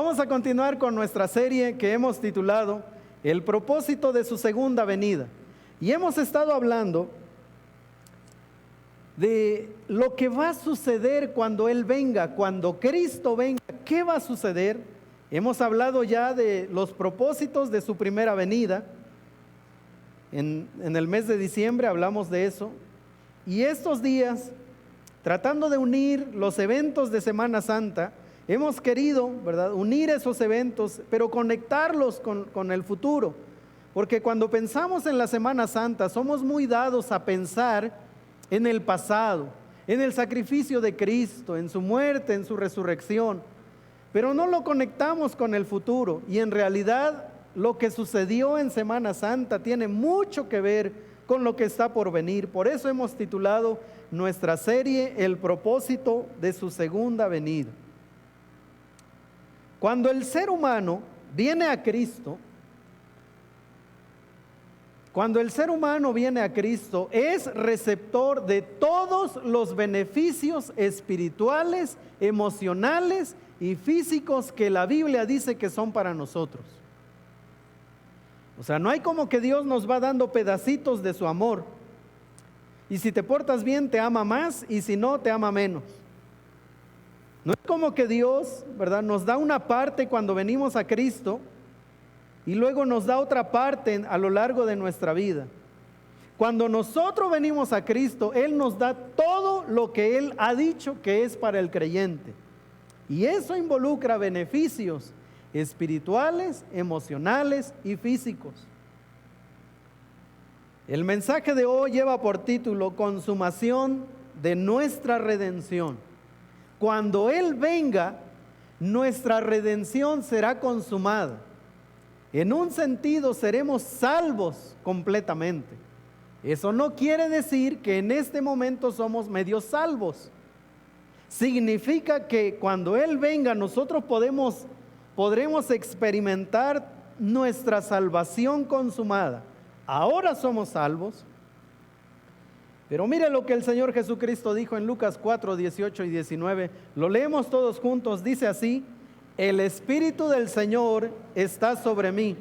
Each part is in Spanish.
Vamos a continuar con nuestra serie que hemos titulado El propósito de su segunda venida. Y hemos estado hablando de lo que va a suceder cuando Él venga, cuando Cristo venga. ¿Qué va a suceder? Hemos hablado ya de los propósitos de su primera venida. En el mes de diciembre hablamos de eso. Y estos días, tratando de unir los eventos de Semana Santa, hemos querido, ¿verdad?, unir esos eventos, pero conectarlos con el futuro. Porque cuando pensamos en la Semana Santa, somos muy dados a pensar en el pasado, en el sacrificio de Cristo, en su muerte, en su resurrección. Pero no lo conectamos con el futuro. Y en realidad, lo que sucedió en Semana Santa tiene mucho que ver con lo que está por venir. Por eso hemos titulado nuestra serie El propósito de su segunda venida. Cuando el ser humano viene a Cristo, es receptor de todos los beneficios espirituales, emocionales y físicos que la Biblia dice que son para nosotros. O sea, no hay como que Dios nos va dando pedacitos de su amor. Y si te portas bien, te ama más, y si no, te ama menos. No es como que Dios, ¿verdad?, nos da una parte cuando venimos a Cristo y luego nos da otra parte a lo largo de nuestra vida. Cuando nosotros venimos a Cristo, Él nos da todo lo que Él ha dicho que es para el creyente. Y eso involucra beneficios espirituales, emocionales y físicos. El mensaje de hoy lleva por título Consumación de nuestra redención. Cuando Él venga, nuestra redención será consumada. En un sentido, seremos salvos completamente. Eso no quiere decir que en este momento somos medio salvos. Significa que cuando Él venga, nosotros podremos experimentar nuestra salvación consumada. Ahora somos salvos. Pero mire lo que el Señor Jesucristo dijo en Lucas 4, 18 y 19. Lo leemos todos juntos. Dice así: el Espíritu del Señor está sobre mí.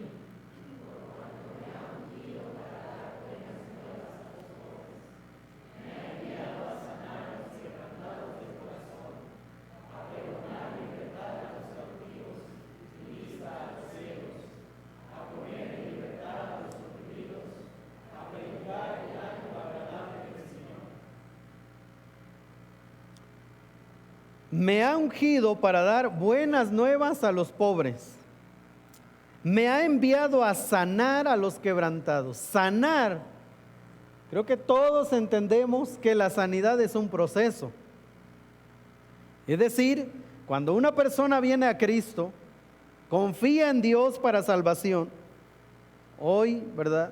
Me ha ungido para dar buenas nuevas a los pobres. Me ha enviado a sanar a los quebrantados. Sanar. Creo que todos entendemos que la sanidad es un proceso. Es decir, cuando una persona viene a Cristo, confía en Dios para salvación. Hoy, ¿verdad?,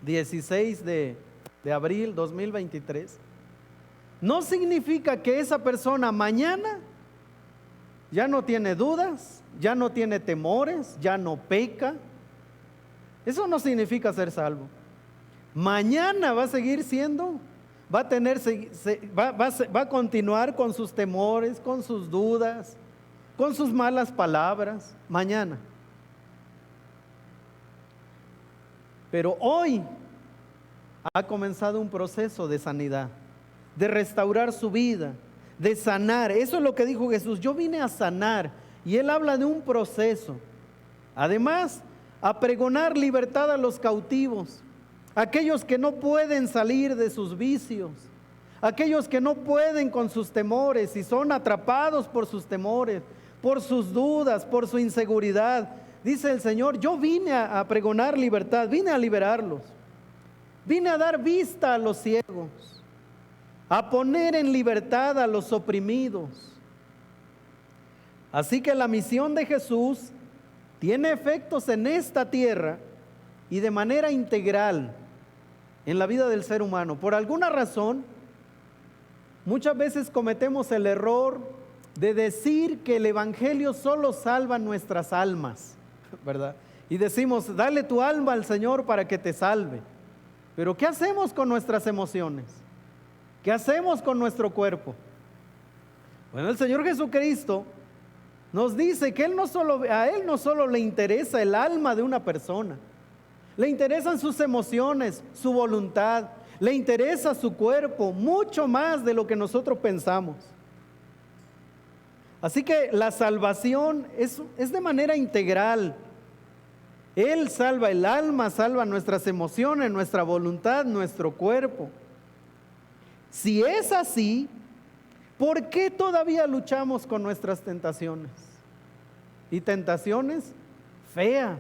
16 de abril 2023. No significa que esa persona mañana ya no tiene dudas, ya no tiene temores, ya no peca. Eso no significa ser salvo. Mañana va a seguir siendo, va a continuar con sus temores, con sus dudas, con sus malas palabras, mañana. Pero hoy ha comenzado un proceso de sanidad, de restaurar su vida, de sanar. Eso es lo que dijo Jesús: yo vine a sanar. Y Él habla de un proceso. Además, a pregonar libertad a los cautivos, aquellos que no pueden salir de sus vicios, aquellos que no pueden con sus temores y son atrapados por sus temores, por sus dudas, por su inseguridad. Dice el Señor: yo vine a pregonar libertad, vine a liberarlos, vine a dar vista a los ciegos, a poner en libertad a los oprimidos. Así que la misión de Jesús tiene efectos en esta tierra y de manera integral en la vida del ser humano. Por alguna razón, muchas veces cometemos el error de decir que el Evangelio solo salva nuestras almas, ¿verdad? Y decimos: dale tu alma al Señor para que te salve. Pero ¿qué hacemos con nuestras emociones? ¿Qué hacemos con nuestro cuerpo? Bueno, el Señor Jesucristo nos dice que a Él no solo le interesa el alma de una persona, le interesan sus emociones, su voluntad, le interesa su cuerpo, mucho más de lo que nosotros pensamos. Así que la salvación es de manera integral. Él salva el alma, salva nuestras emociones, nuestra voluntad, nuestro cuerpo. Si es así, ¿por qué todavía luchamos con nuestras tentaciones? Y tentaciones feas.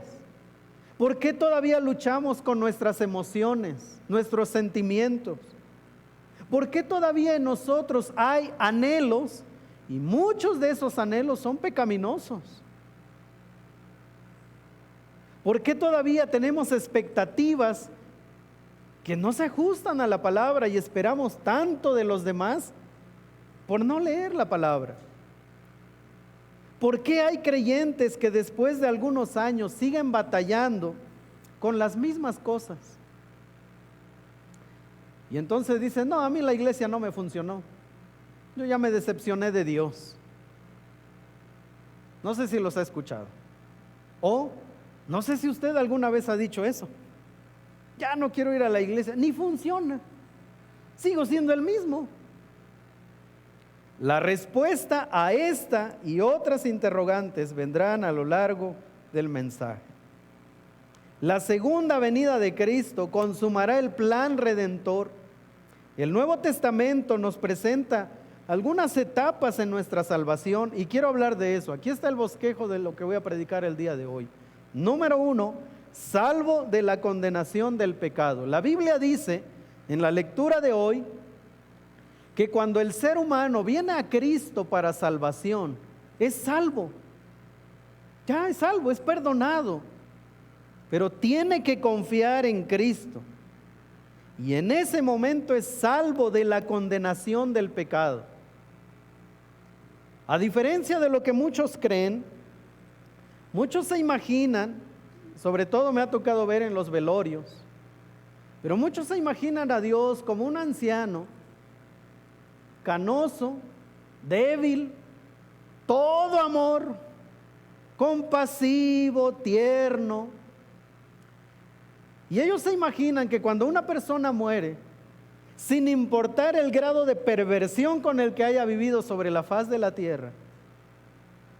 ¿Por qué todavía luchamos con nuestras emociones, nuestros sentimientos? ¿Por qué todavía en nosotros hay anhelos? Y muchos de esos anhelos son pecaminosos. ¿Por qué todavía tenemos expectativas que no se ajustan a la palabra y esperamos tanto de los demás por no leer la palabra? ¿Por qué hay creyentes que después de algunos años siguen batallando con las mismas cosas? Y entonces dicen, no, a mí la iglesia no me funcionó. Yo ya me decepcioné de Dios. No sé si los ha escuchado. O no sé si usted alguna vez ha dicho eso. Ya no quiero ir a la iglesia, ni funciona. Sigo siendo el mismo. La respuesta a esta y otras interrogantes vendrán a lo largo del mensaje. La segunda venida de Cristo consumará el plan redentor. El Nuevo Testamento nos presenta algunas etapas en nuestra salvación y quiero hablar de eso. Aquí está el bosquejo de lo que voy a predicar el día de hoy. Número 1, salvo de la condenación del pecado. La Biblia dice en la lectura de hoy que cuando el ser humano viene a Cristo para salvación, es salvo. Ya es salvo, es perdonado. Pero tiene que confiar en Cristo. Y en ese momento es salvo de la condenación del pecado. A diferencia de lo que muchos creen, muchos se imaginan, sobre todo me ha tocado ver en los velorios, pero muchos se imaginan a Dios como un anciano, canoso, débil, todo amor, compasivo, tierno. Y ellos se imaginan que cuando una persona muere, sin importar el grado de perversión con el que haya vivido sobre la faz de la tierra,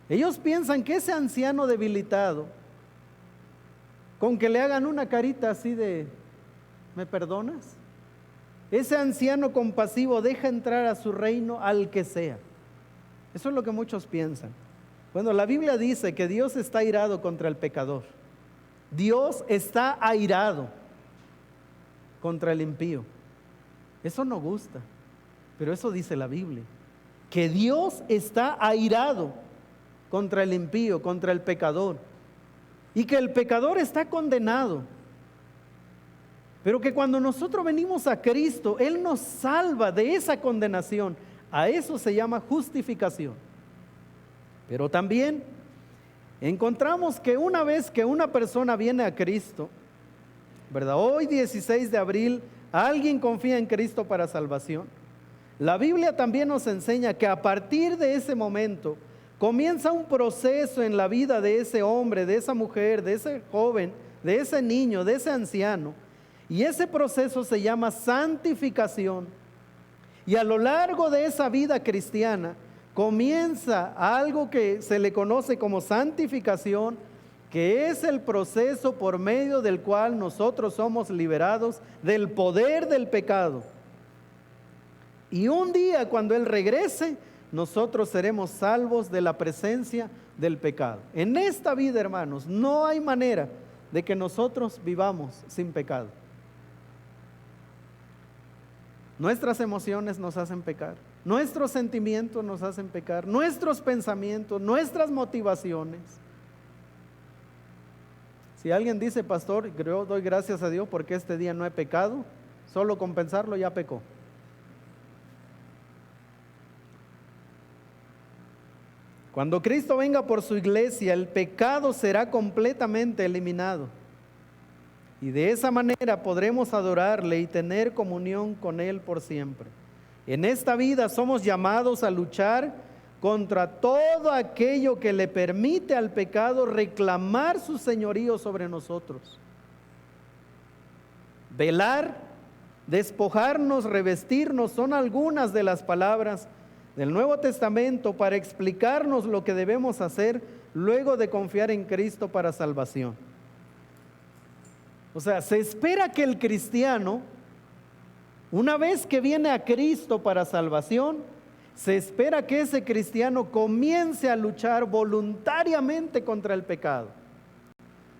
ellos piensan que ese anciano debilitado, con que le hagan una carita así de, ¿me perdonas? Ese anciano compasivo deja entrar a su reino al que sea. Eso es lo que muchos piensan. Bueno, la Biblia dice que Dios está airado contra el pecador. Dios está airado contra el impío. Eso no gusta, pero eso dice la Biblia, que Dios está airado contra el impío, contra el pecador, y que el pecador está condenado, pero que cuando nosotros venimos a Cristo, Él nos salva de esa condenación. A eso se llama justificación. Pero también encontramos que una vez que una persona viene a Cristo, ¿verdad? Hoy 16 de abril, alguien confía en Cristo para salvación. La Biblia también nos enseña que a partir de ese momento comienza un proceso en la vida de ese hombre, de esa mujer, de ese joven, de ese niño, de ese anciano. Y ese proceso se llama santificación. Y a lo largo de esa vida cristiana comienza algo que se le conoce como santificación, que es el proceso por medio del cual nosotros somos liberados del poder del pecado. Y un día cuando Él regrese, nosotros seremos salvos de la presencia del pecado. En esta vida, hermanos, no hay manera de que nosotros vivamos sin pecado. Nuestras emociones nos hacen pecar, nuestros sentimientos nos hacen pecar, nuestros pensamientos, nuestras motivaciones. Si alguien dice, pastor, yo doy gracias a Dios porque este día no he pecado, solo con pensarlo ya pecó. Cuando Cristo venga por su iglesia, el pecado será completamente eliminado. Y de esa manera podremos adorarle y tener comunión con Él por siempre. En esta vida somos llamados a luchar contra todo aquello que le permite al pecado reclamar su señorío sobre nosotros. Velar, despojarnos, revestirnos, son algunas de las palabras del Nuevo Testamento para explicarnos lo que debemos hacer luego de confiar en Cristo para salvación. O sea, se espera que el cristiano, una vez que viene a Cristo para salvación, se espera que ese cristiano comience a luchar voluntariamente contra el pecado.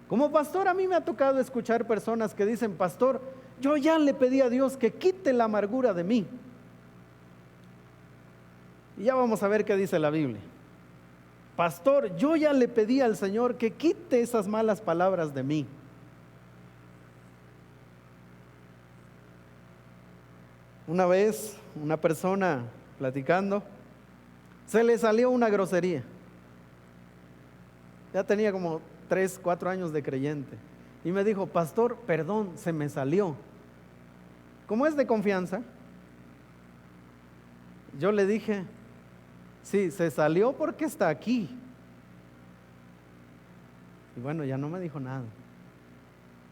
Como pastor, a mí me ha tocado escuchar personas que dicen: pastor, yo ya le pedí a Dios que quite la amargura de mí. Y ya vamos a ver qué dice la Biblia. Pastor, yo ya le pedí al Señor que quite esas malas palabras de mí. Una vez, una persona platicando, se le salió una grosería. Ya tenía como 3, 4 años de creyente. Y me dijo: pastor, perdón, se me salió. ¿Cómo es de confianza? Yo le dije: sí, se salió porque está aquí. Y bueno, ya no me dijo nada.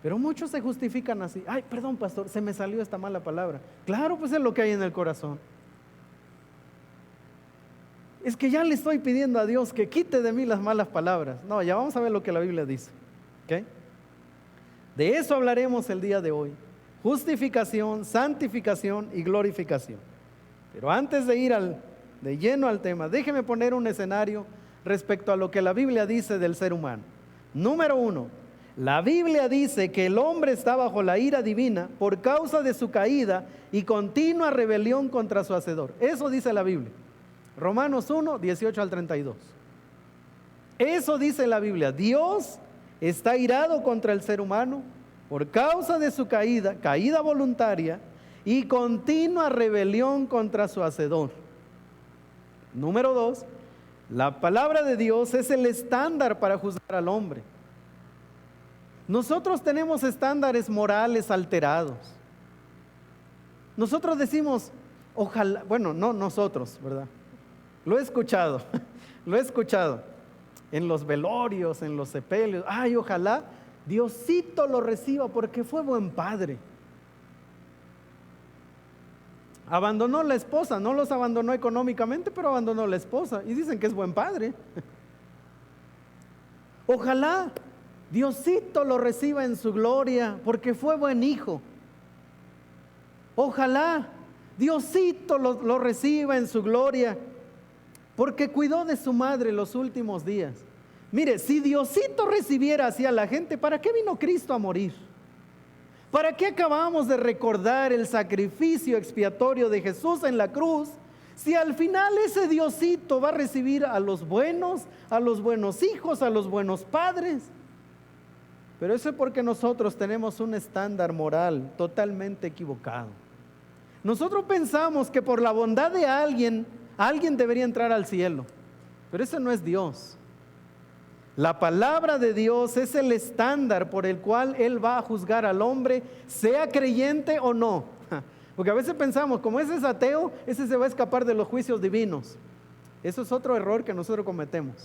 Pero muchos se justifican así: ay, perdón, pastor, se me salió esta mala palabra. Claro, pues es lo que hay en el corazón. Es que ya le estoy pidiendo a Dios que quite de mí las malas palabras. No, ya vamos a ver lo que la Biblia dice. ¿Okay? De eso hablaremos el día de hoy: justificación, santificación y glorificación. Pero antes de ir de lleno al tema, déjeme poner un escenario respecto a lo que la Biblia dice del ser humano. Número 1, la Biblia dice que el hombre está bajo la ira divina por causa de su caída y continua rebelión contra su Hacedor. Eso dice la Biblia. Romanos 1, 18 al 32. Eso dice la Biblia. Dios está irado contra el ser humano por causa de su caída voluntaria y continua rebelión contra su Hacedor. Número 2, la palabra de Dios es el estándar para juzgar al hombre. Nosotros tenemos estándares morales alterados. Nosotros decimos: ojalá, bueno, no nosotros, ¿verdad? Lo he escuchado, lo he escuchado en los velorios, en los sepelios. Ay, ojalá Diosito lo reciba porque fue buen padre. Abandonó la esposa, no los abandonó económicamente, pero abandonó la esposa y dicen que es buen padre. Ojalá Diosito lo reciba en su gloria porque fue buen hijo. Ojalá Diosito lo reciba en su gloria porque cuidó de su madre los últimos días. Mire, si Diosito recibiera así a la gente, ¿para qué vino Cristo a morir? ¿Para qué acabamos de recordar el sacrificio expiatorio de Jesús en la cruz? Si al final ese Diosito va a recibir a los buenos hijos, a los buenos padres. Pero eso es porque nosotros tenemos un estándar moral totalmente equivocado. Nosotros pensamos que por la bondad de alguien debería entrar al cielo. Pero ese no es Dios. La palabra de Dios es el estándar por el cual Él va a juzgar al hombre, sea creyente o no. Porque a veces pensamos, como ese es ateo, ese se va a escapar de los juicios divinos. Eso es otro error que nosotros cometemos.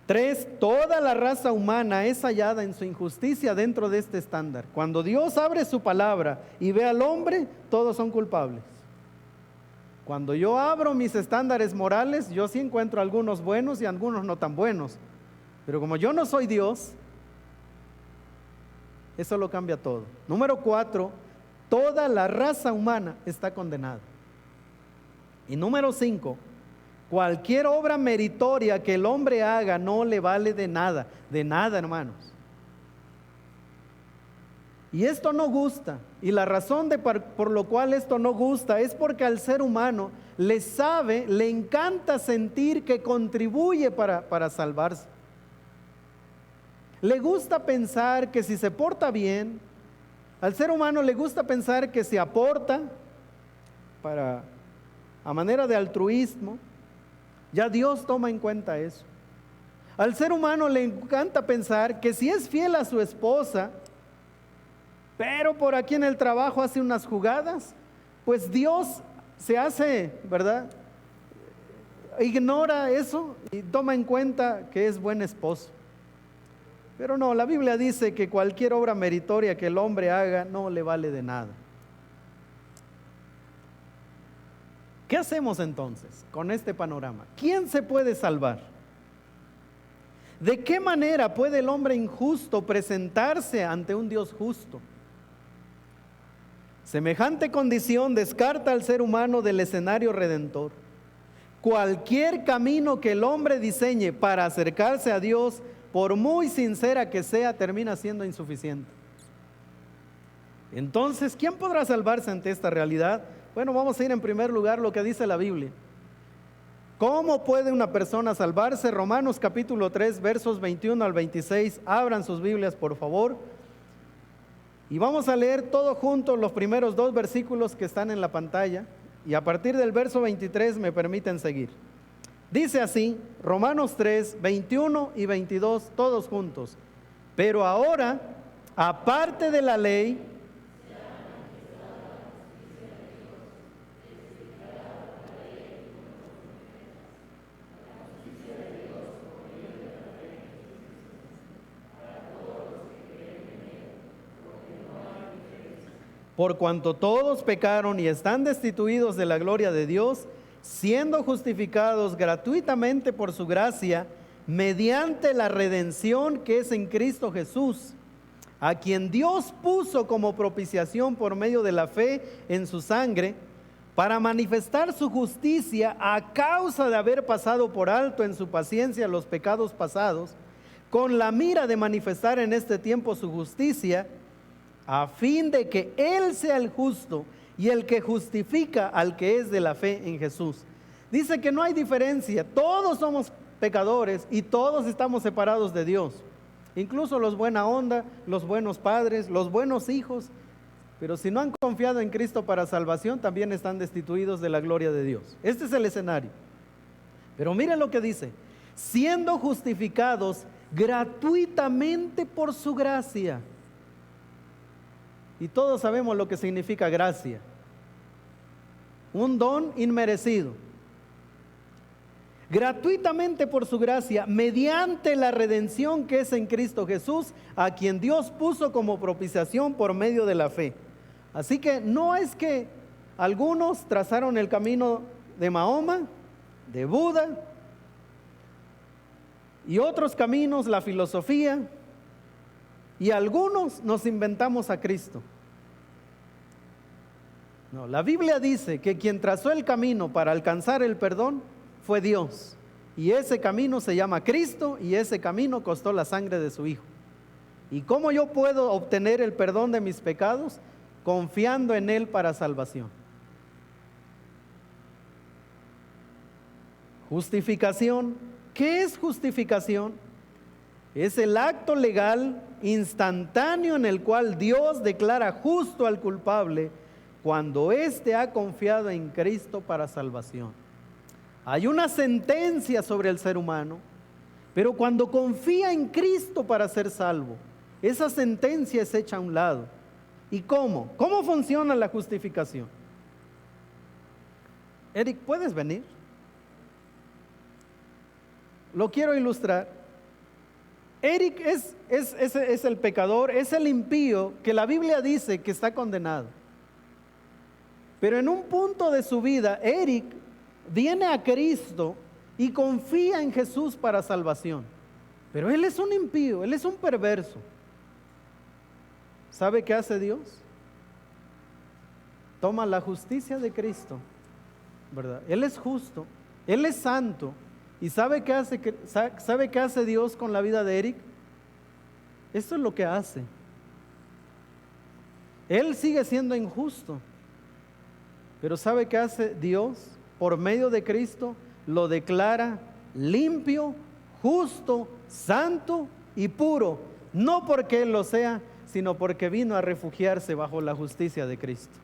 3, toda la raza humana es hallada en su injusticia dentro de este estándar. Cuando Dios abre su palabra y ve al hombre, todos son culpables. Cuando yo abro mis estándares morales, yo sí encuentro algunos buenos y algunos no tan buenos. Pero como yo no soy Dios, eso lo cambia todo. Número 4, toda la raza humana está condenada. Y número 5, cualquier obra meritoria que el hombre haga no le vale de nada, hermanos. Y esto no gusta, y la razón por lo cual esto no gusta es porque al ser humano le encanta sentir que contribuye para salvarse. Le gusta pensar que si se porta bien, al ser humano le gusta pensar que se aporta a manera de altruismo, ya Dios toma en cuenta eso. Al ser humano le encanta pensar que si es fiel a su esposa, pero por aquí en el trabajo hace unas jugadas, pues Dios se hace, ¿verdad? Ignora eso y toma en cuenta que es buen esposo. Pero no, la Biblia dice que cualquier obra meritoria que el hombre haga no le vale de nada. ¿Qué hacemos entonces con este panorama? ¿Quién se puede salvar? ¿De qué manera puede el hombre injusto presentarse ante un Dios justo? Semejante condición descarta al ser humano del escenario redentor. Cualquier camino que el hombre diseñe para acercarse a Dios, por muy sincera que sea, termina siendo insuficiente. Entonces, ¿quién podrá salvarse ante esta realidad? Bueno, vamos a ir en primer lugar lo que dice la Biblia. ¿Cómo puede una persona salvarse? Romanos capítulo 3, versos 21 al 26. Abran sus Biblias, por favor. Y vamos a leer todos juntos los primeros 2 versículos que están en la pantalla. Y a partir del verso 23 me permiten seguir. Dice así, Romanos 3, 21 y 22, todos juntos. Pero ahora, aparte de la ley, por cuanto todos pecaron y están destituidos de la gloria de Dios, siendo justificados gratuitamente por su gracia, mediante la redención que es en Cristo Jesús, a quien Dios puso como propiciación por medio de la fe en su sangre, para manifestar su justicia a causa de haber pasado por alto en su paciencia los pecados pasados, con la mira de manifestar en este tiempo su justicia, a fin de que Él sea el justo y el que justifica al que es de la fe en Jesús. Dice que no hay diferencia, todos somos pecadores y todos estamos separados de Dios. Incluso los buena onda, los buenos padres, los buenos hijos, pero si no han confiado en Cristo para salvación, también están destituidos de la gloria de Dios. Este es el escenario. Pero miren lo que dice, siendo justificados gratuitamente por su gracia. Y todos sabemos lo que significa gracia. Un don inmerecido. Gratuitamente por su gracia, mediante la redención que es en Cristo Jesús, a quien Dios puso como propiciación por medio de la fe. Así que no es que algunos trazaron el camino de Mahoma, de Buda, y otros caminos, la filosofía, y algunos nos inventamos a Cristo. No, la Biblia dice que quien trazó el camino para alcanzar el perdón fue Dios. Y ese camino se llama Cristo y ese camino costó la sangre de su Hijo. ¿Y cómo yo puedo obtener el perdón de mis pecados? Confiando en Él para salvación. Justificación. ¿Qué es justificación? Es el acto legal instantáneo en el cual Dios declara justo al culpable cuando éste ha confiado en Cristo para salvación. Hay una sentencia sobre el ser humano, pero cuando confía en Cristo para ser salvo, esa sentencia es hecha a un lado. ¿Y cómo? ¿Cómo funciona la justificación? Eric, ¿puedes venir? Lo quiero ilustrar. Eric es el pecador, es el impío que la Biblia dice que está condenado. Pero en un punto de su vida, Eric viene a Cristo y confía en Jesús para salvación. Pero él es un impío, él es un perverso. ¿Sabe qué hace Dios? Toma la justicia de Cristo, ¿verdad? Él es justo, Él es santo. ¿Y sabe qué hace Dios con la vida de Eric? Esto es lo que hace. Él sigue siendo injusto. Pero ¿sabe qué hace Dios? Por medio de Cristo lo declara limpio, justo, santo y puro. No porque Él lo sea, sino porque vino a refugiarse bajo la justicia de Cristo.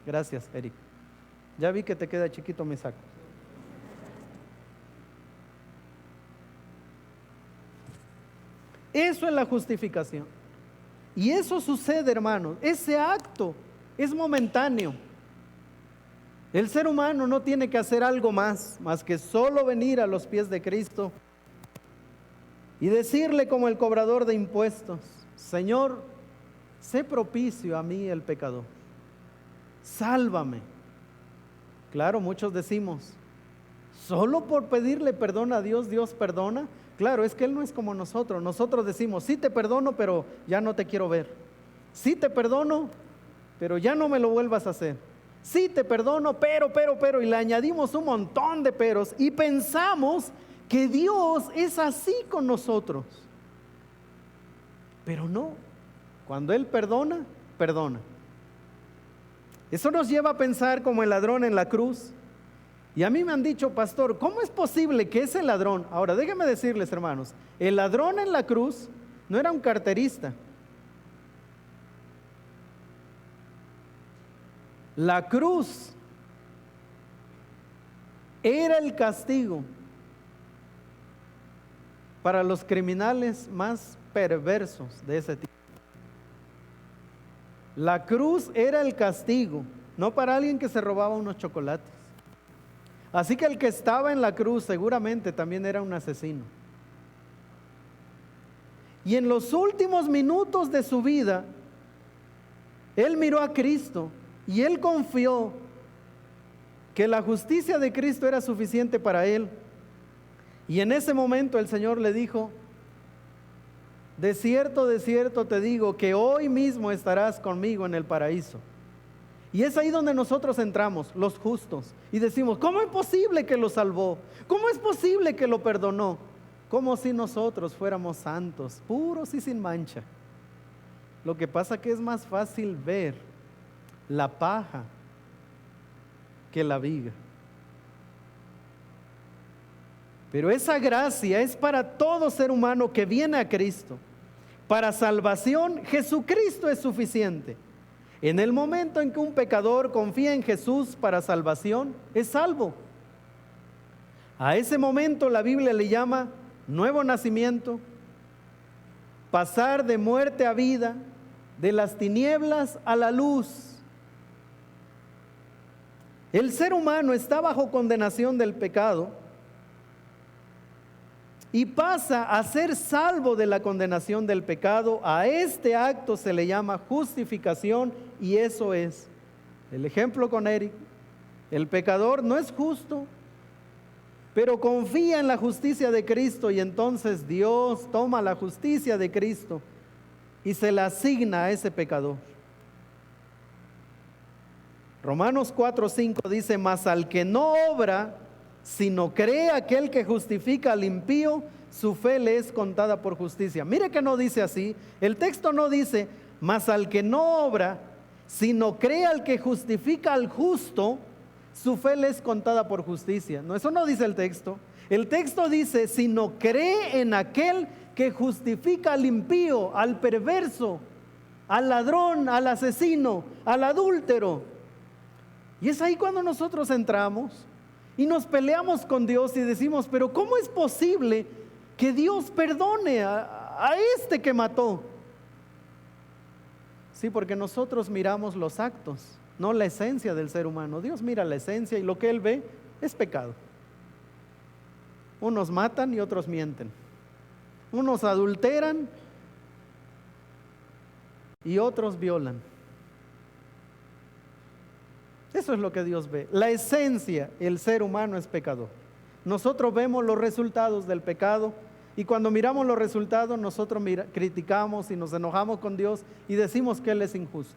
Gracias, Eric. Ya vi que te queda chiquito mi saco. Eso es la justificación. Y eso sucede, hermanos. Ese acto es momentáneo. El ser humano no tiene que hacer algo más que solo venir a los pies de Cristo y decirle como el cobrador de impuestos: Señor, sé propicio a mí el pecador, sálvame. Claro, muchos decimos, solo por pedirle perdón a Dios, Dios perdona. Claro, es que Él no es como nosotros. Nosotros decimos, sí te perdono, pero ya no te quiero ver. Sí te perdono, pero ya no me lo vuelvas a hacer. Sí te perdono, pero, y le añadimos un montón de peros y pensamos que Dios es así con nosotros. Pero no, cuando Él perdona, perdona. Eso nos lleva a pensar como el ladrón en la cruz. Y a mí me han dicho, pastor, ¿cómo es posible que ese ladrón? Ahora, déjenme decirles, hermanos, el ladrón en la cruz no era un carterista. La cruz era el castigo para los criminales más perversos de ese tiempo. La cruz era el castigo, no para alguien que se robaba unos chocolates. Así que el que estaba en la cruz seguramente también era un asesino. Y en los últimos minutos de su vida, él miró a Cristo y él confió que la justicia de Cristo era suficiente para él. Y en ese momento el Señor le dijo: de cierto te digo que hoy mismo estarás conmigo en el paraíso. Y es ahí donde nosotros entramos, los justos, y decimos: ¿cómo es posible que lo salvó? ¿Cómo es posible que lo perdonó? Como si nosotros fuéramos santos, puros y sin mancha. Lo que pasa que es más fácil ver la paja que la viga. Pero esa gracia es para todo ser humano que viene a Cristo. Para salvación, Jesucristo es suficiente. En el momento en que un pecador confía en Jesús para salvación, es salvo. A ese momento la Biblia le llama nuevo nacimiento, pasar de muerte a vida, de las tinieblas a la luz. El ser humano está bajo condenación del pecado y pasa a ser salvo de la condenación del pecado. A este acto se le llama justificación, y eso es el ejemplo con Eric. El pecador no es justo, pero confía en la justicia de Cristo, y entonces Dios toma la justicia de Cristo y se la asigna a ese pecador. Romanos 4:5 dice: mas al que no obra, sino cree aquel que justifica al impío, su fe le es contada por justicia. Mire que no dice así. El texto no dice: mas al que no obra, sino cree al que justifica al justo, su fe le es contada por justicia. No, eso no dice el texto. El texto dice: sino cree en aquel que justifica al impío, al perverso, al ladrón, al asesino, al adúltero. Y es ahí cuando nosotros entramos y nos peleamos con Dios y decimos: pero ¿cómo es posible que Dios perdone a este que mató? Sí, porque nosotros miramos los actos, no la esencia del ser humano. Dios mira la esencia y lo que Él ve es pecado. Unos matan y otros mienten. Unos adulteran y otros violan. Eso es lo que Dios ve. La esencia, el ser humano es pecador. Nosotros vemos los resultados del pecado, y cuando miramos los resultados nosotros criticamos y nos enojamos con Dios y decimos que Él es injusto.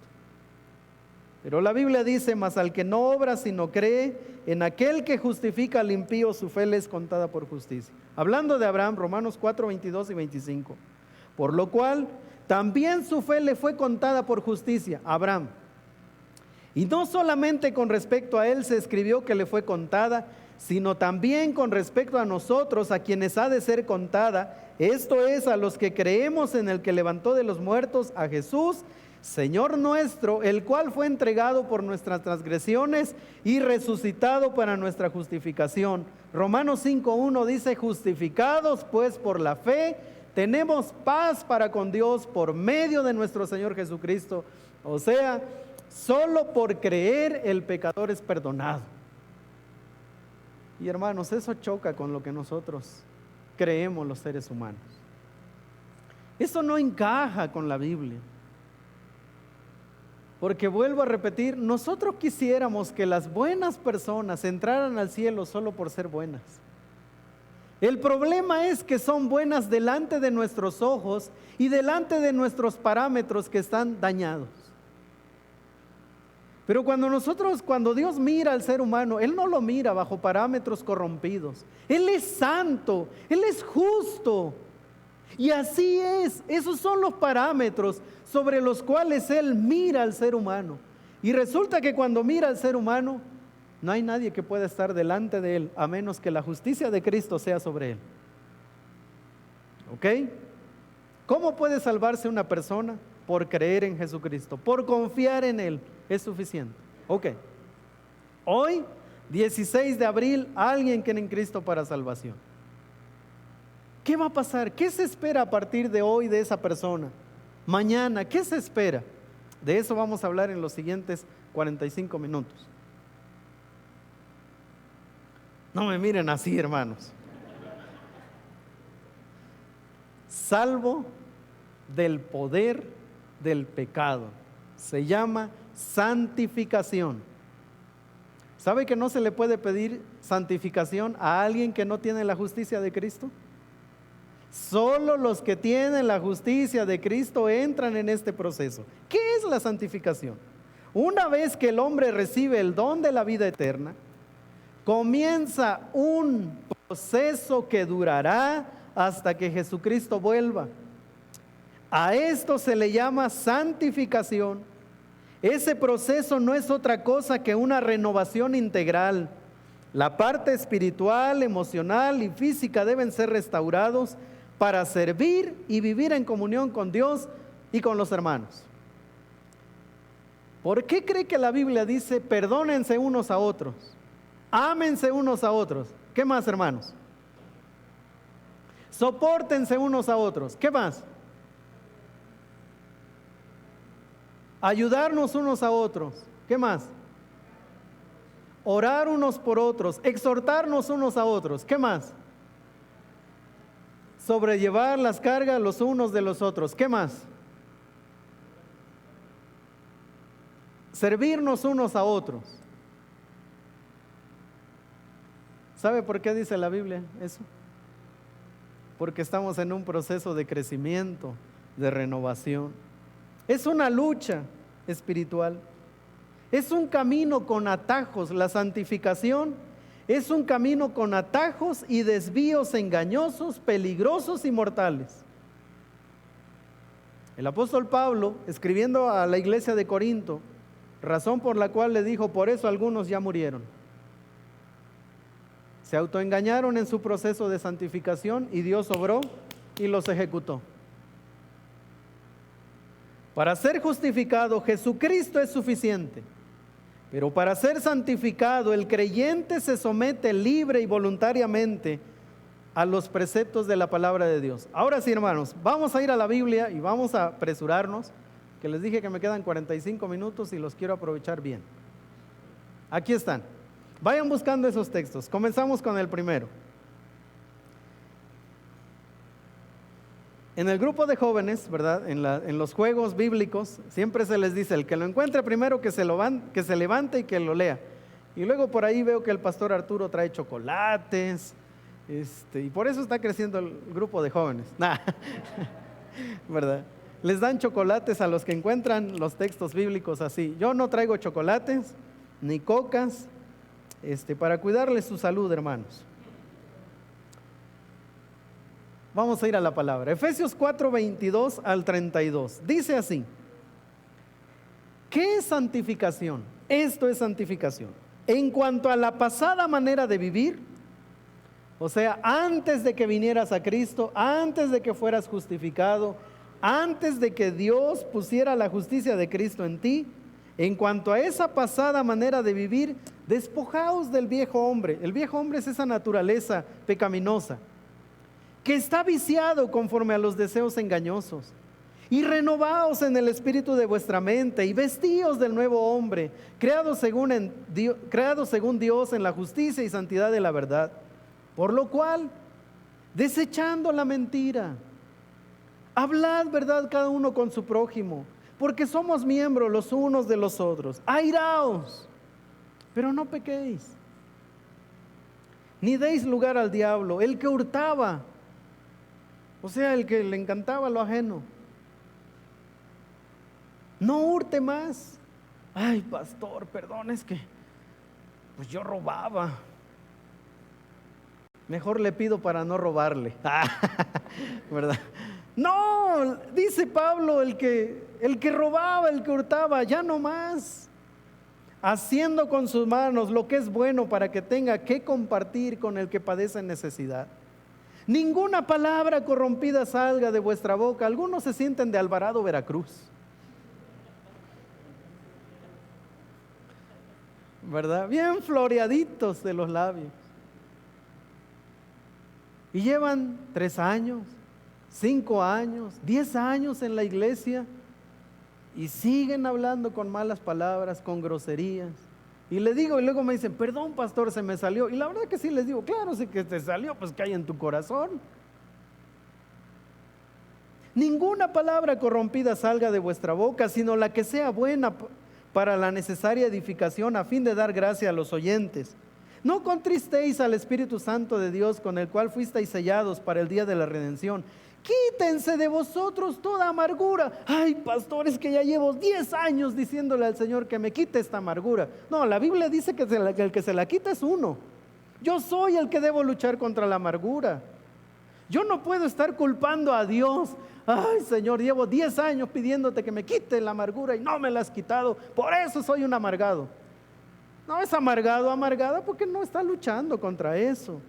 Pero la Biblia dice: mas al que no obra sino cree en aquel que justifica al impío, su fe le es contada por justicia. Hablando de Abraham, Romanos 4:22 y 25. Por lo cual también su fe le fue contada por justicia a Abraham. Y no solamente con respecto a él se escribió que le fue contada, sino también con respecto a nosotros, a quienes ha de ser contada. Esto es, a los que creemos en el que levantó de los muertos a Jesús, Señor nuestro, el cual fue entregado por nuestras transgresiones y resucitado para nuestra justificación. Romanos 5:1 dice: justificados pues por la fe, tenemos paz para con Dios por medio de nuestro Señor Jesucristo. O sea, Solo por creer el pecador es perdonado. Y hermanos, eso choca con lo que nosotros creemos los seres humanos. Eso no encaja con la Biblia. Porque vuelvo a repetir, nosotros quisiéramos que las buenas personas entraran al cielo solo por ser buenas. El problema es que son buenas delante de nuestros ojos y delante de nuestros parámetros que están dañados. Pero cuando Dios mira al ser humano, Él no lo mira bajo parámetros corrompidos. Él es santo, Él es justo. Y así es, esos son los parámetros sobre los cuales Él mira al ser humano. Y resulta que cuando mira al ser humano, no hay nadie que pueda estar delante de Él, a menos que la justicia de Cristo sea sobre Él. ¿Ok? ¿Cómo puede salvarse una persona? Por creer en Jesucristo, por confiar en Él, es suficiente. Ok. Hoy, 16 de abril, alguien cree en Cristo para salvación. ¿Qué va a pasar? ¿Qué se espera a partir de hoy de esa persona? Mañana, ¿qué se espera? De eso vamos a hablar en los siguientes 45 minutos. No me miren así, hermanos. Salvo del poder del pecado. Se llama santificación. ¿Sabe que no se le puede pedir santificación a alguien que no tiene la justicia de Cristo? Solo los que tienen la justicia de Cristo entran en este proceso. ¿Qué es la santificación? Una vez que el hombre recibe el don de la vida eterna, comienza un proceso que durará hasta que Jesucristo vuelva. A esto se le llama santificación. Ese proceso no es otra cosa que una renovación integral. La parte espiritual, emocional y física deben ser restaurados para servir y vivir en comunión con Dios y con los hermanos. ¿Por qué cree que la Biblia dice perdónense unos a otros? Ámense unos a otros. ¿Qué más, hermanos? Sopórtense unos a otros. ¿Qué más? Ayudarnos unos a otros. ¿Qué más? Orar unos por otros. Exhortarnos unos a otros. ¿Qué más? Sobrellevar las cargas los unos de los otros. ¿Qué más? Servirnos unos a otros. ¿Sabe por qué dice la Biblia eso? Porque estamos en un proceso de crecimiento, de renovación. Es una lucha espiritual. Es un camino con atajos. La santificación es un camino con atajos y desvíos engañosos, peligrosos y mortales. El apóstol Pablo, escribiendo a la iglesia de Corinto, razón por la cual le dijo, por eso algunos ya murieron. Se autoengañaron en su proceso de santificación y Dios obró y los ejecutó. Para ser justificado, Jesucristo es suficiente. Pero para ser santificado, el creyente se somete libre y voluntariamente a los preceptos de la palabra de Dios. Ahora sí, hermanos, vamos a ir a la Biblia y vamos a apresurarnos, que les dije que me quedan 45 minutos y los quiero aprovechar bien. Aquí están. Vayan buscando esos textos. Comenzamos con el primero. En el grupo de jóvenes, ¿verdad? En los juegos bíblicos, siempre se les dice, el que lo encuentre primero que se levante y que lo lea. Y luego por ahí veo que el pastor Arturo trae chocolates, y por eso está creciendo el grupo de jóvenes. ¿Verdad? Les dan chocolates a los que encuentran los textos bíblicos así. Yo no traigo chocolates, ni cocas, para cuidarles su salud, hermanos. Vamos a ir a la palabra. Efesios 4, 22 al 32. Dice así. ¿Qué es santificación? Esto es santificación. En cuanto a la pasada manera de vivir, o sea, antes de que vinieras a Cristo, antes de que fueras justificado, antes de que Dios pusiera la justicia de Cristo en ti, en cuanto a esa pasada manera de vivir, despojaos del viejo hombre. El viejo hombre es esa naturaleza pecaminosa que está viciado conforme a los deseos engañosos, Y renovaos en el espíritu de vuestra mente y vestíos del nuevo hombre, creado según Dios en la justicia y santidad de la verdad. Por lo cual, desechando la mentira, hablad verdad cada uno con su prójimo, porque somos miembros los unos de los otros. Airaos, pero no pequéis, ni deis lugar al diablo, el que hurtaba, o sea, el que le encantaba lo ajeno. No hurte más. Ay, pastor, perdón, es que pues yo robaba. Mejor le pido para no robarle. ¿Verdad? No, dice Pablo, el que robaba, el que hurtaba, ya no más. Haciendo con sus manos lo que es bueno para que tenga que compartir con el que padece necesidad. Ninguna palabra corrompida salga de vuestra boca. Algunos se sienten de Alvarado, Veracruz, ¿verdad? Bien floreaditos de los labios. Y llevan 3 años, 5 años, 10 años en la iglesia y siguen hablando con malas palabras, con groserías. Y le digo, y luego me dicen, perdón pastor, se me salió. Y la verdad que sí les digo, claro, si que te salió, pues que hay en tu corazón. Ninguna palabra corrompida salga de vuestra boca, sino la que sea buena para la necesaria edificación, a fin de dar gracia a los oyentes. No contristéis al Espíritu Santo de Dios, con el cual fuisteis sellados para el día de la redención. Quítense de vosotros toda amargura. Ay, pastor, es que ya llevo 10 años diciéndole al Señor que me quite esta amargura. No, la Biblia dice que el que se la quita es uno. Yo soy el que debo luchar contra la amargura. Yo no puedo estar culpando a Dios. Ay, Señor, llevo 10 años pidiéndote que me quite la amargura y no me la has quitado. Por eso soy un amargado. No es amargado, amargada, porque no está luchando contra eso.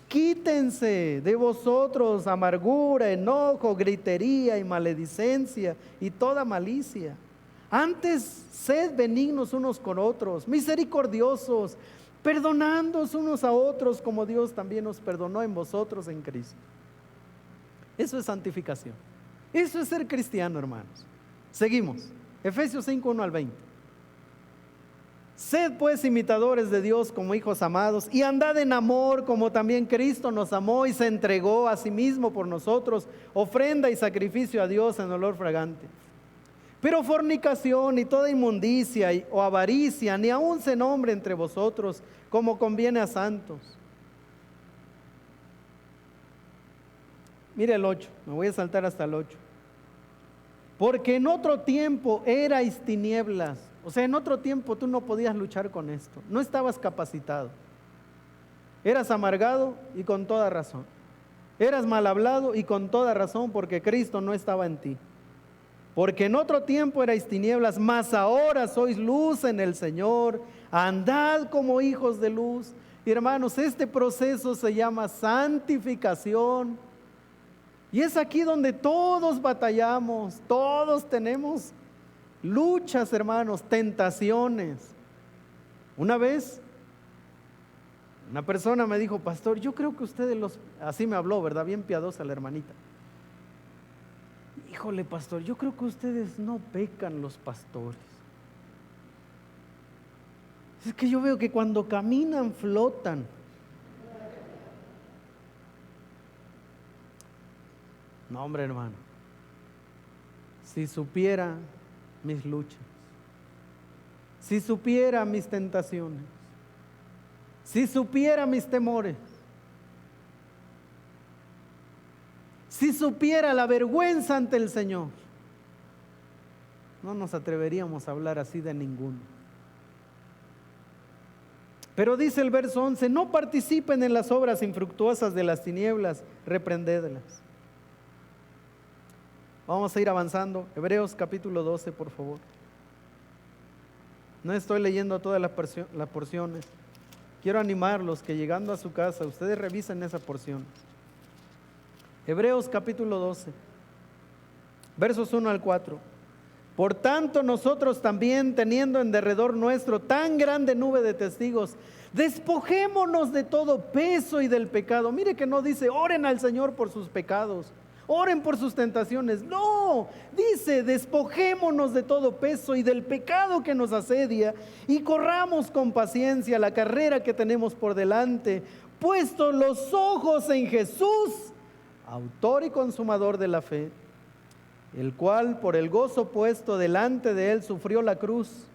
Quítense de vosotros amargura, enojo, gritería y maledicencia y toda malicia. Antes sed benignos unos con otros, misericordiosos, perdonándoos unos a otros como Dios también os perdonó en vosotros en Cristo. Eso es santificación. Eso es ser cristiano, hermanos. Seguimos. Efesios 5, 1 al 20. Sed pues imitadores de Dios como hijos amados y andad en amor como también Cristo nos amó y se entregó a sí mismo por nosotros, ofrenda y sacrificio a Dios en olor fragante. Pero fornicación y toda inmundicia o avaricia ni aun se nombre entre vosotros como conviene a santos. Mire el 8, me voy a saltar hasta el 8. Porque en otro tiempo erais tinieblas. O sea, en otro tiempo tú no podías luchar con esto. No estabas capacitado. Eras amargado y con toda razón. Eras mal hablado y con toda razón porque Cristo no estaba en ti. Porque en otro tiempo erais tinieblas, mas ahora sois luz en el Señor. Andad como hijos de luz. Y hermanos, este proceso se llama santificación. Y es aquí donde todos batallamos, todos tenemos luchas, hermanos, tentaciones. Una vez, una persona me dijo, pastor, yo creo que ustedes así me habló, ¿verdad? Bien piadosa la hermanita. Híjole, pastor, yo creo que ustedes no pecan los pastores. Es que yo veo que cuando caminan flotan. No, hombre, hermano. Si supiera mis luchas, si supiera mis tentaciones, si supiera mis temores, si supiera la vergüenza ante el Señor, no nos atreveríamos a hablar así de ninguno. Pero dice el verso 11, no participen en las obras infructuosas de las tinieblas, reprendedlas. Vamos a ir avanzando. Hebreos capítulo 12, por favor. No estoy leyendo todas las porciones. Quiero animarlos que llegando a su casa, ustedes revisen esa porción. Hebreos capítulo 12, versos 1 al 4. Por tanto, nosotros también, teniendo en derredor nuestro tan grande nube de testigos, despojémonos de todo peso y del pecado. Mire que no dice, oren al Señor por sus pecados. Oren por sus tentaciones. No, dice, despojémonos de todo peso y del pecado que nos asedia y corramos con paciencia la carrera que tenemos por delante, puestos los ojos en Jesús, autor y consumador de la fe, el cual por el gozo puesto delante de él sufrió la cruz,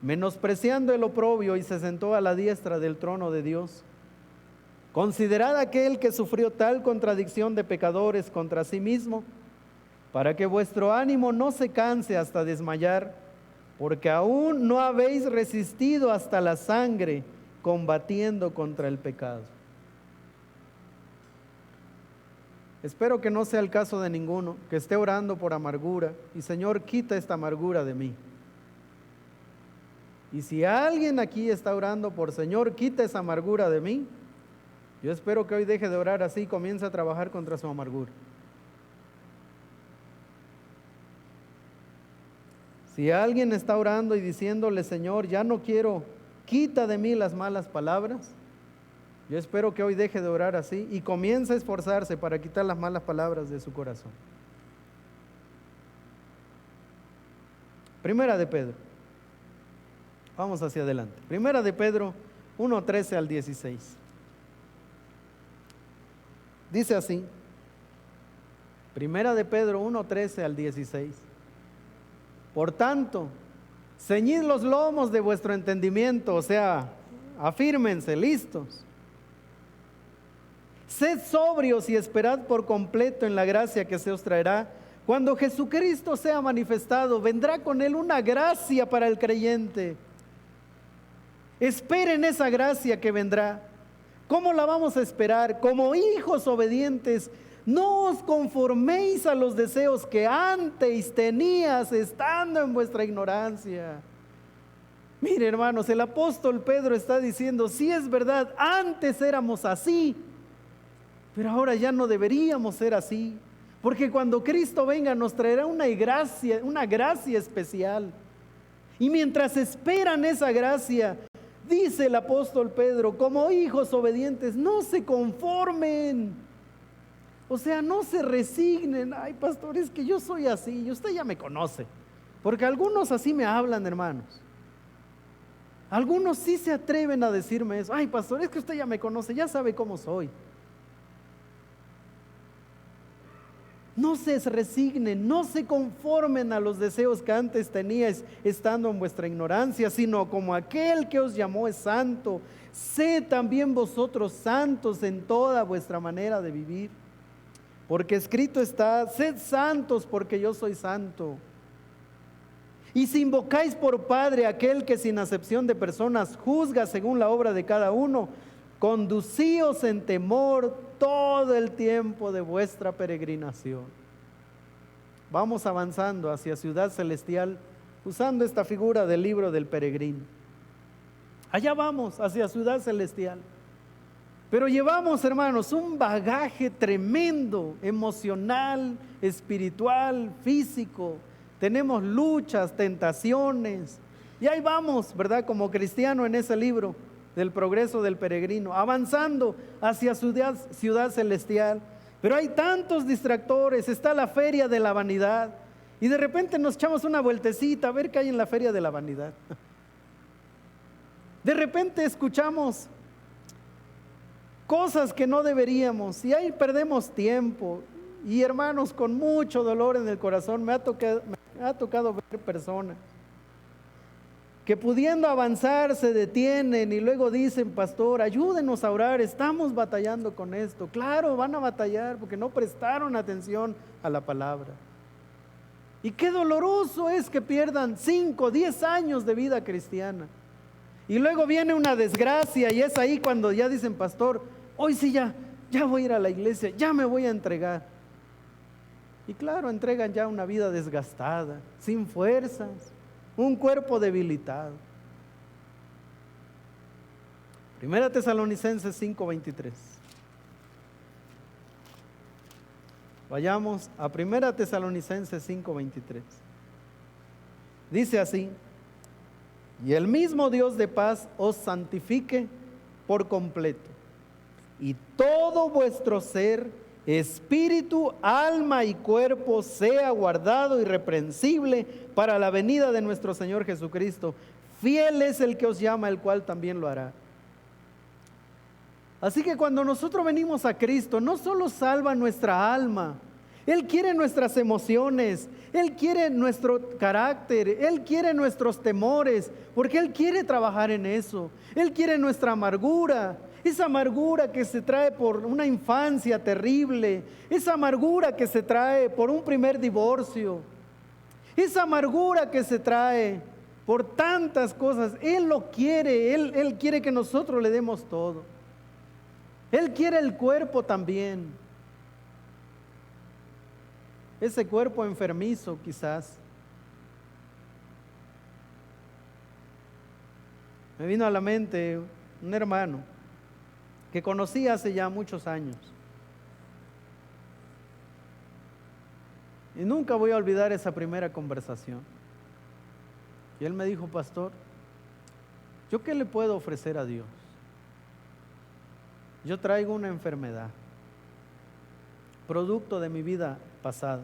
menospreciando el oprobio, y se sentó a la diestra del trono de Dios. Considerad aquel que sufrió tal contradicción de pecadores contra sí mismo, para que vuestro ánimo no se canse hasta desmayar, porque aún no habéis resistido hasta la sangre, combatiendo contra el pecado. Espero que no sea el caso de ninguno que esté orando por amargura y Señor, quita esta amargura de mí. Y si alguien aquí está orando por Señor, quita esa amargura de mí, yo espero que hoy deje de orar así y comience a trabajar contra su amargura. Si alguien está orando y diciéndole, Señor, ya no quiero, quita de mí las malas palabras, yo espero que hoy deje de orar así y comience a esforzarse para quitar las malas palabras de su corazón. Primera de Pedro. Vamos hacia adelante. Primera de Pedro 1:13 al 16. Dice así, Primera de Pedro 1:13 al 16. Por tanto, ceñid los lomos de vuestro entendimiento, o sea, afírmense, listos. Sed sobrios y esperad por completo en la gracia que se os traerá. Cuando Jesucristo sea manifestado, vendrá con él una gracia para el creyente. Esperen esa gracia que vendrá. ¿Cómo la vamos a esperar? Como hijos obedientes, no os conforméis a los deseos que antes tenías estando en vuestra ignorancia. Mire, hermanos, el apóstol Pedro está diciendo, sí es verdad, antes éramos así, pero ahora ya no deberíamos ser así, porque cuando Cristo venga nos traerá una gracia especial. Y mientras esperan esa gracia, dice el apóstol Pedro, como hijos obedientes, no se conformen. O sea, no se resignen. Ay, pastor, es que yo soy así, y usted ya me conoce. Porque algunos así me hablan, hermanos. Algunos sí se atreven a decirme eso. Ay, pastor, es que usted ya me conoce, ya sabe cómo soy. No se resignen, no se conformen a los deseos que antes teníais estando en vuestra ignorancia, sino como aquel que os llamó es santo, sed también vosotros santos en toda vuestra manera de vivir. Porque escrito está, sed santos porque yo soy santo. Y si invocáis por Padre aquel que sin acepción de personas juzga según la obra de cada uno, conducíos en temor todo el tiempo de vuestra peregrinación. Vamos avanzando hacia Ciudad Celestial usando esta figura del libro del peregrino. Allá vamos, hacia Ciudad Celestial. Pero llevamos, hermanos, un bagaje tremendo, emocional, espiritual, físico. Tenemos luchas, tentaciones. Y ahí vamos, ¿verdad? Como cristiano en ese libro del progreso del peregrino, avanzando hacia ciudad celestial. Pero hay tantos distractores, está la feria de la vanidad. Y de repente nos echamos una vueltecita a ver qué hay en la feria de la vanidad. De repente escuchamos cosas que no deberíamos y ahí perdemos tiempo. Y hermanos, con mucho dolor en el corazón me ha tocado ver personas que pudiendo avanzar se detienen y luego dicen, pastor, ayúdenos a orar, estamos batallando con esto. Claro, van a batallar porque no prestaron atención a la palabra. Y qué doloroso es que pierdan 5, 10 años de vida cristiana. Y luego viene una desgracia y es ahí cuando ya dicen, pastor, hoy sí ya voy a ir a la iglesia, ya me voy a entregar. Y claro, entregan ya una vida desgastada, sin fuerzas, un cuerpo debilitado. Primera Tesalonicenses 5:23. Vayamos a Primera Tesalonicenses 5:23. Dice así: y el mismo Dios de paz os santifique por completo, y todo vuestro ser, espíritu, alma y cuerpo sea guardado irreprensible para la venida de nuestro Señor Jesucristo. Fiel es el que os llama, el cual también lo hará. Así que cuando nosotros venimos a Cristo, no solo salva nuestra alma, Él quiere nuestras emociones, Él quiere nuestro carácter, Él quiere nuestros temores, porque Él quiere trabajar en eso. Él quiere nuestra amargura, esa amargura que se trae por una infancia terrible, esa amargura que se trae por un primer divorcio, esa amargura que se trae por tantas cosas. Él lo quiere, Él quiere que nosotros le demos todo. Él quiere el cuerpo también. Ese cuerpo enfermizo quizás. Me vino a la mente un hermano que conocí hace ya muchos años. Y nunca voy a olvidar esa primera conversación. Y él me dijo: pastor, ¿yo qué le puedo ofrecer a Dios? Yo traigo una enfermedad, producto de mi vida pasada.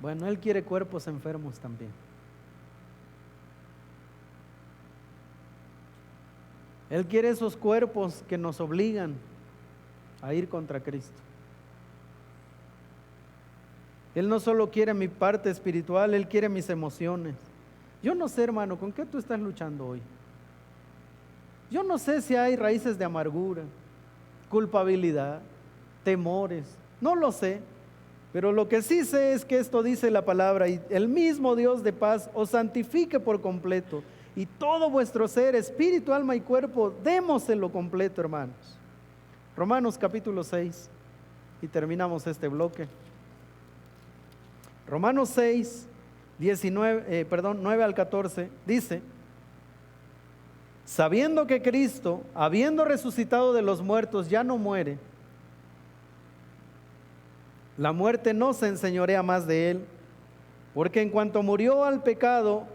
Bueno, Él quiere cuerpos enfermos también. Él quiere esos cuerpos que nos obligan a ir contra Cristo. Él no solo quiere mi parte espiritual, Él quiere mis emociones. Yo no sé, hermano, ¿con qué tú estás luchando hoy? Yo no sé si hay raíces de amargura, culpabilidad, temores, no lo sé. Pero lo que sí sé es que esto dice la palabra: y el mismo Dios de paz os santifique por completo, y todo vuestro ser, espíritu, alma y cuerpo, démoselo completo, hermanos. Romanos capítulo 6, y terminamos este bloque. Romanos 6, 9 al 14, dice: sabiendo que Cristo, habiendo resucitado de los muertos, ya no muere, la muerte no se enseñorea más de él, porque en cuanto murió al pecado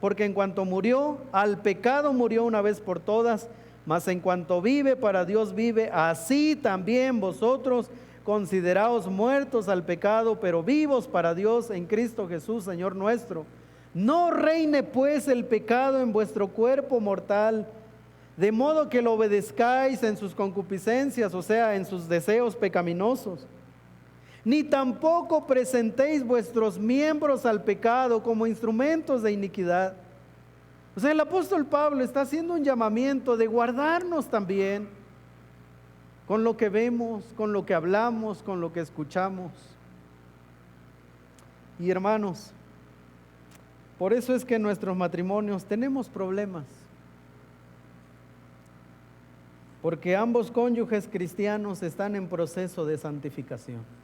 murió una vez por todas, mas en cuanto vive, para Dios vive. Así también vosotros consideraos muertos al pecado, pero vivos para Dios en Cristo Jesús, Señor nuestro. No reine pues el pecado en vuestro cuerpo mortal, de modo que lo obedezcáis en sus concupiscencias, o sea, en sus deseos pecaminosos. Ni tampoco presentéis vuestros miembros al pecado como instrumentos de iniquidad. O sea, el apóstol Pablo está haciendo un llamamiento de guardarnos también con lo que vemos, con lo que hablamos, con lo que escuchamos. Y hermanos, por eso es que en nuestros matrimonios tenemos problemas, porque ambos cónyuges cristianos están en proceso de santificación.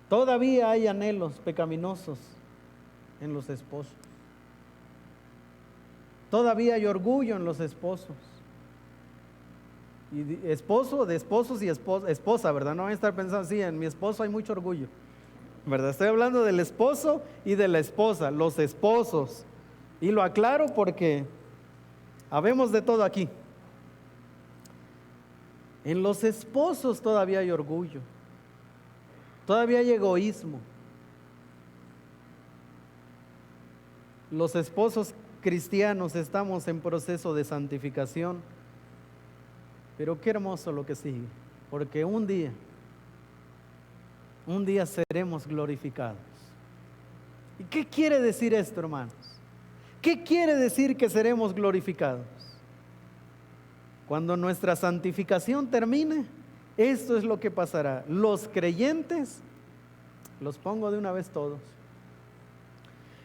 Todavía hay anhelos pecaminosos en los esposos. Todavía hay orgullo en los esposos. Y esposo, de esposos y esposa, ¿verdad? No van a estar pensando así: en mi esposo hay mucho orgullo, ¿verdad? Estoy hablando del esposo y de la esposa, los esposos. Y lo aclaro porque habemos de todo aquí. En los esposos todavía hay orgullo. Todavía hay egoísmo. Los esposos cristianos estamos en proceso de santificación, pero qué hermoso lo que sigue, porque un día seremos glorificados. ¿Y qué quiere decir esto, hermanos? ¿Qué quiere decir que seremos glorificados? Cuando nuestra santificación termine, esto es lo que pasará. Los creyentes, los pongo de una vez todos,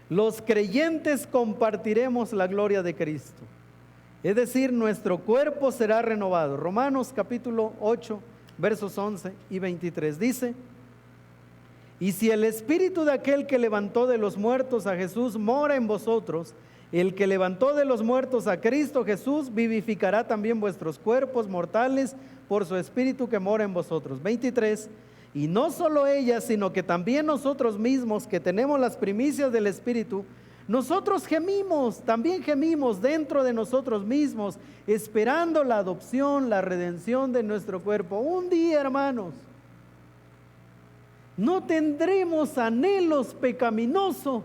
los creyentes compartiremos la gloria de Cristo. Es decir, nuestro cuerpo será renovado. Romanos capítulo 8, versos 11 y 23 dice: y si el espíritu de aquel que levantó de los muertos a Jesús mora en vosotros, el que levantó de los muertos a Cristo Jesús vivificará también vuestros cuerpos mortales por su espíritu que mora en vosotros. 23. Y no solo ella, sino que también nosotros mismos, que tenemos las primicias del espíritu, Nosotros gemimos, también gemimos dentro de nosotros mismos, esperando la adopción, la redención de nuestro cuerpo. Un día, hermanos, no tendremos anhelos pecaminosos.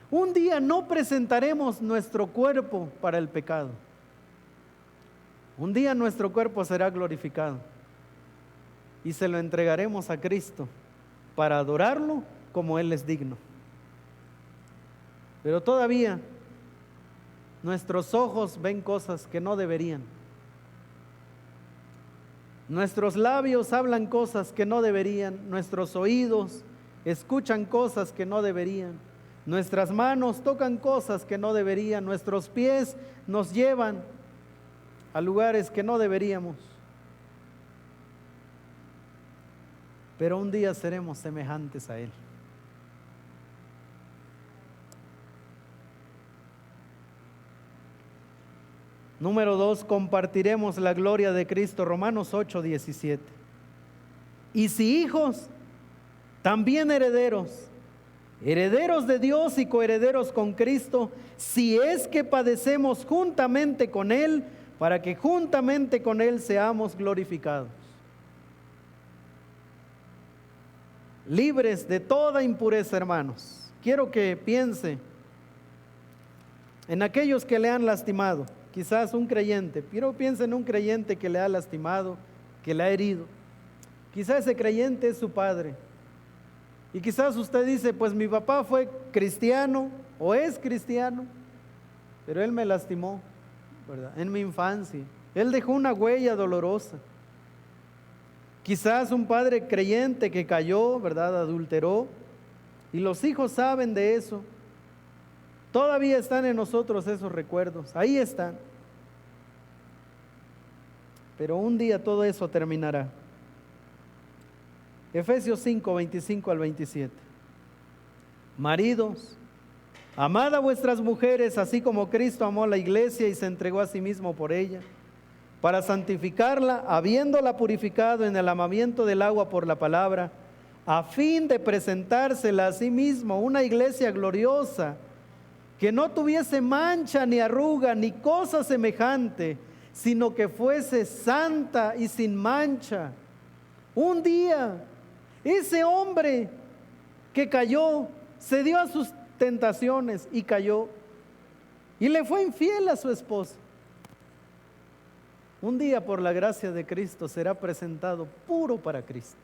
Un día no presentaremos nuestro cuerpo para el pecado. Un día nuestro cuerpo será glorificado y se lo entregaremos a Cristo para adorarlo como Él es digno. Pero todavía nuestros ojos ven cosas que no deberían. Nuestros labios hablan cosas que no deberían. Nuestros oídos escuchan cosas que no deberían. Nuestras manos tocan cosas que no deberían. Nuestros pies nos llevan a lugares que no deberíamos. Pero un día seremos semejantes a Él. Número 2, compartiremos la gloria de Cristo. Romanos 8:17. Y si hijos, también herederos, herederos de Dios y coherederos con Cristo, si es que padecemos juntamente con Él, para que juntamente con Él seamos glorificados. Libres de toda impureza, hermanos. Quiero que piense en aquellos que le han lastimado. Quizás un creyente, pero piense en un creyente que le ha lastimado, que le ha herido. Quizás ese creyente es su padre. Y quizás usted dice, pues mi papá fue cristiano o es cristiano, pero él me lastimó, ¿verdad? En mi infancia. Él dejó una huella dolorosa. Quizás un padre creyente que cayó, ¿verdad? Adulteró. Y los hijos saben de eso. Todavía están en nosotros esos recuerdos. Ahí están. Pero un día todo eso terminará. Efesios 5, 25 al 27. Maridos, amad a vuestras mujeres, así como Cristo amó a la iglesia y se entregó a sí mismo por ella, para santificarla, habiéndola purificado en el lavamiento del agua por la palabra, a fin de presentársela a sí mismo una iglesia gloriosa, que no tuviese mancha ni arruga ni cosa semejante, sino que fuese santa y sin mancha. Un día ese hombre que cayó, se dio a sus tentaciones y cayó, y le fue infiel a su esposa. Un día, por la gracia de Cristo, será presentado puro para Cristo.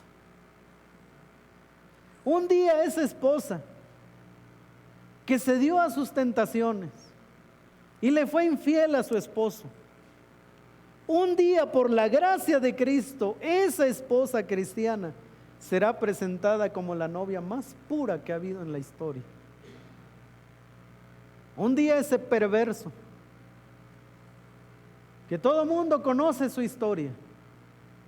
Un día esa esposa que se dio a sus tentaciones y le fue infiel a su esposo, un día, por la gracia de Cristo, esa esposa cristiana será presentada como la novia más pura que ha habido en la historia. Un día ese perverso, que todo mundo conoce su historia,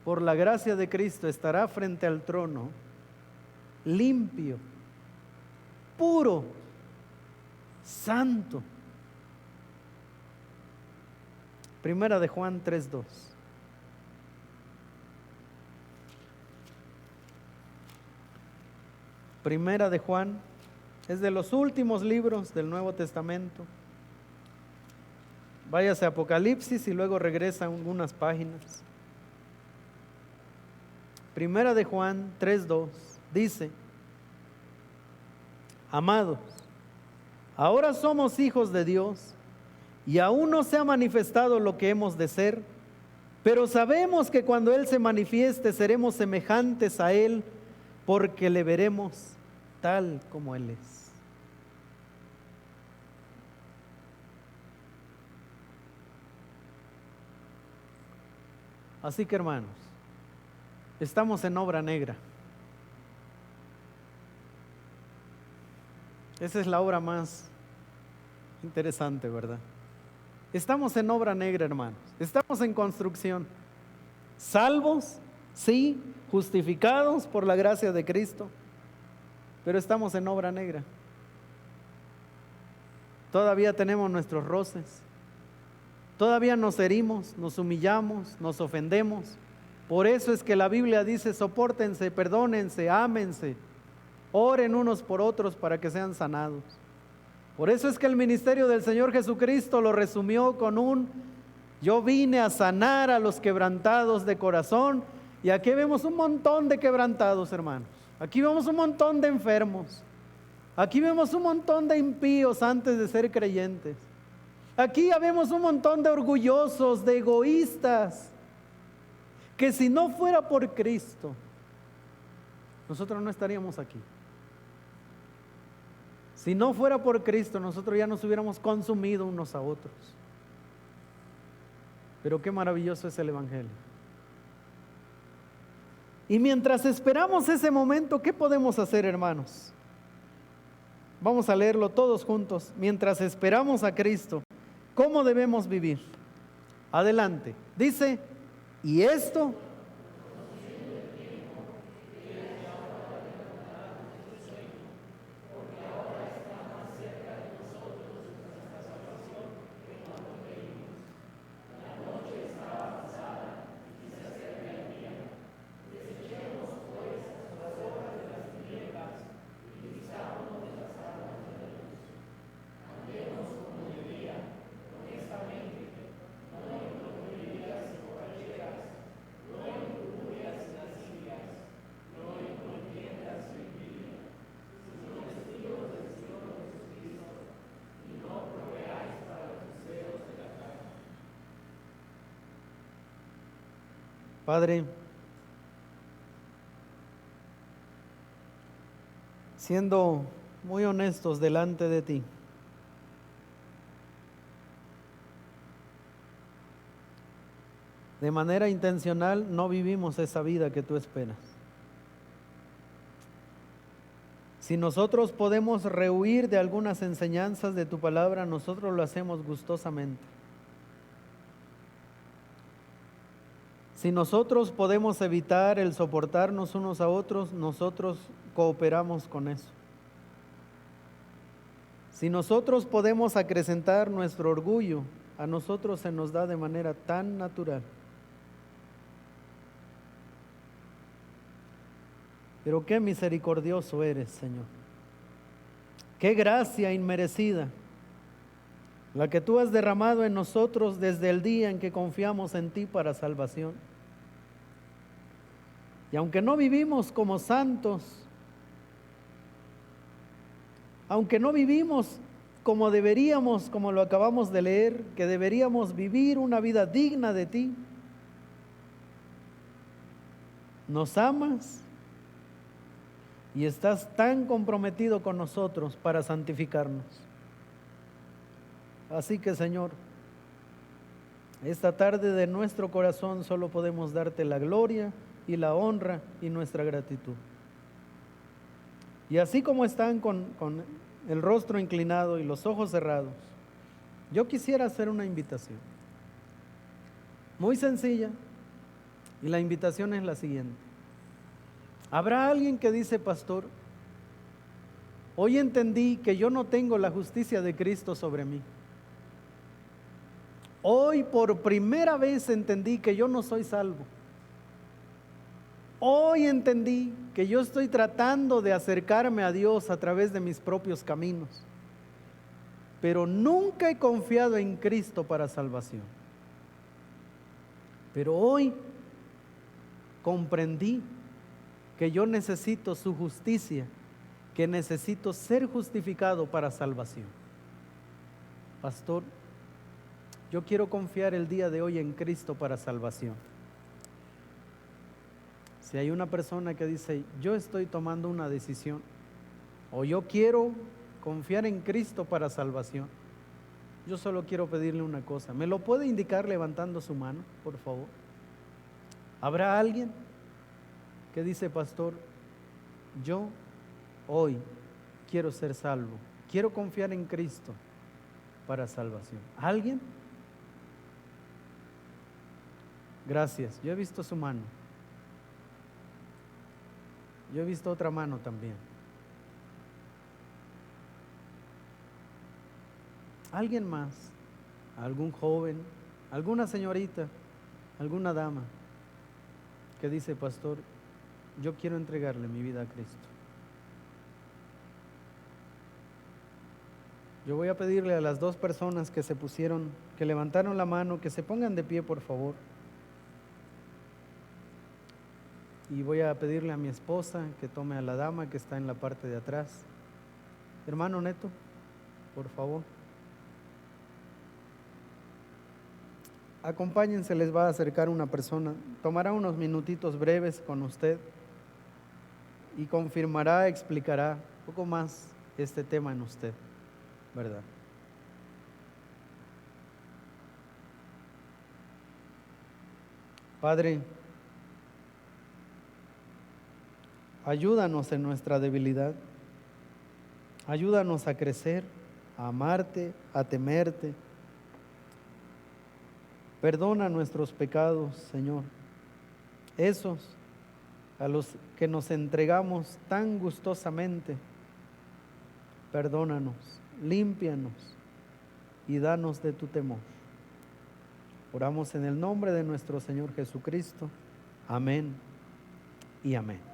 por la gracia de Cristo estará frente al trono, limpio, puro, santo. Primera de Juan 3:2. Primera de Juan es de los últimos libros del Nuevo Testamento. Váyase a Apocalipsis y luego regresa algunas páginas. Primera de Juan 3:2 dice: amados, ahora somos hijos de Dios y aún no se ha manifestado lo que hemos de ser, pero sabemos que cuando Él se manifieste seremos semejantes a Él, porque le veremos tal como Él es. Así que, hermanos, estamos en obra negra. Esa es la obra más interesante, ¿verdad? Estamos en obra negra, hermanos. Estamos en construcción. Salvos, sí, justificados por la gracia de Cristo, pero estamos en obra negra. Todavía tenemos nuestros roces. Todavía nos herimos, nos humillamos, nos ofendemos. Por eso es que la Biblia dice: sopórtense, perdónense, ámense. Oren unos por otros para que sean sanados. Por eso es que el ministerio del Señor Jesucristo lo resumió con yo vine a sanar a los quebrantados de corazón. Y aquí vemos un montón de quebrantados, hermanos. Aquí vemos un montón de enfermos. Aquí vemos un montón de impíos antes de ser creyentes. Aquí ya vemos un montón de orgullosos, de egoístas, que si no fuera por Cristo, nosotros no estaríamos aquí. Si no fuera por Cristo, nosotros ya nos hubiéramos consumido unos a otros. Pero qué maravilloso es el Evangelio. Y mientras esperamos ese momento, ¿qué podemos hacer, hermanos? Vamos a leerlo todos juntos. Mientras esperamos a Cristo, ¿cómo debemos vivir? Adelante. Dice, y esto... Padre, siendo muy honestos delante de ti, de manera intencional no vivimos esa vida que tú esperas. Si nosotros podemos rehuir de algunas enseñanzas de tu palabra, nosotros lo hacemos gustosamente. Si nosotros podemos evitar el soportarnos unos a otros, nosotros cooperamos con eso. Si nosotros podemos acrecentar nuestro orgullo, a nosotros se nos da de manera tan natural. Pero qué misericordioso eres, Señor. Qué gracia inmerecida la que tú has derramado en nosotros desde el día en que confiamos en ti para salvación. Y aunque no vivimos como santos, aunque no vivimos como deberíamos, como lo acabamos de leer, que deberíamos vivir una vida digna de ti, nos amas y estás tan comprometido con nosotros para santificarnos. Así que, Señor, esta tarde de nuestro corazón solo podemos darte la gloria y la honra y nuestra gratitud. Y así como están con el rostro inclinado y los ojos cerrados, yo quisiera hacer una invitación muy sencilla, y la invitación es la siguiente. ¿Habrá alguien que dice, pastor, hoy entendí que yo no tengo la justicia de Cristo sobre mí? Hoy por primera vez entendí que yo no soy salvo. Hoy entendí que yo estoy tratando de acercarme a Dios a través de mis propios caminos, pero nunca he confiado en Cristo para salvación. Pero hoy comprendí que yo necesito su justicia, que necesito ser justificado para salvación. Pastor, yo quiero confiar el día de hoy en Cristo para salvación. Si hay una persona que dice, yo estoy tomando una decisión, o yo quiero confiar en Cristo para salvación, yo solo quiero pedirle una cosa. ¿Me lo puede indicar levantando su mano, por favor? ¿Habrá alguien que dice, pastor, yo hoy quiero ser salvo, quiero confiar en Cristo para salvación? ¿Alguien? Gracias, yo he visto su mano. Yo he visto otra mano también. ¿Alguien más? ¿Algún joven? ¿Alguna señorita? ¿Alguna dama que dice, pastor, yo quiero entregarle mi vida a Cristo? Yo voy a pedirle a las dos personas que se pusieron, que levantaron la mano, que se pongan de pie, por favor. Y voy a pedirle a mi esposa que tome a la dama que está en la parte de atrás. Hermano Neto, por favor. Acompáñense, les va a acercar una persona. Tomará unos minutitos breves con usted y confirmará, explicará un poco más este tema en usted, ¿verdad? Padre, ayúdanos en nuestra debilidad. Ayúdanos a crecer, a amarte, a temerte. Perdona nuestros pecados, Señor, esos a los que nos entregamos tan gustosamente. Perdónanos, límpianos y danos de tu temor. Oramos en el nombre de nuestro Señor Jesucristo. Amén y amén.